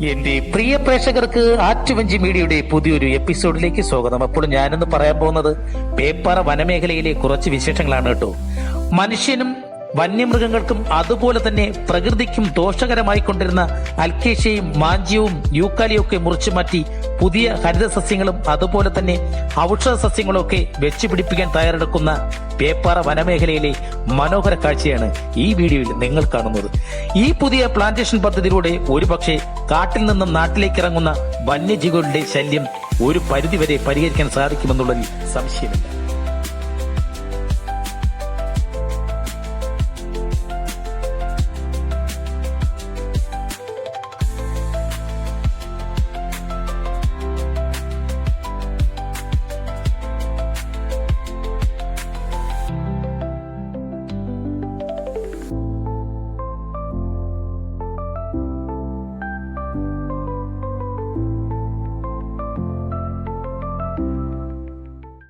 എന്റെ പ്രിയ പ്രേക്ഷകർക്ക് ആറ്റുവഞ്ചി മീഡിയയുടെ പുതിയൊരു എപ്പിസോഡിലേക്ക് സ്വാഗതം. അപ്പോൾ ഞാനിന്ന് പറയാൻ പോകുന്നത് പേപ്പാറ വനമേഖലയിലെ കുറച്ച് വിശേഷങ്ങളാണ് കേട്ടോ. മനുഷ്യനും വന്യമൃഗങ്ങൾക്കും അതുപോലെ തന്നെ പ്രകൃതിക്കും ദോഷകരമായി കൊണ്ടിരുന്ന അൽക്കേഷ്യയും മാഞ്ചിയവും യൂക്കാലിയും ഒക്കെ മുറിച്ചു മാറ്റി പുതിയ ഹരിത സസ്യങ്ങളും അതുപോലെ തന്നെ ഔഷധ സസ്യങ്ങളും ഒക്കെ വെച്ചുപിടിപ്പിക്കാൻ തയ്യാറെടുക്കുന്ന പേപ്പാറ വനമേഖലയിലെ മനോഹര കാഴ്ചയാണ് ഈ വീഡിയോയിൽ നിങ്ങൾ കാണുന്നത്. ഈ പുതിയ പ്ലാന്റേഷൻ പദ്ധതിയിലൂടെ ഒരുപക്ഷെ കാട്ടിൽ നിന്നും നാട്ടിലേക്ക് ഇറങ്ങുന്ന വന്യജീവികളുടെ ശല്യം ഒരു പരിധിവരെ പരിഹരിക്കാൻ സാധിക്കുമെന്നുള്ളതിൽ സംശയമില്ല.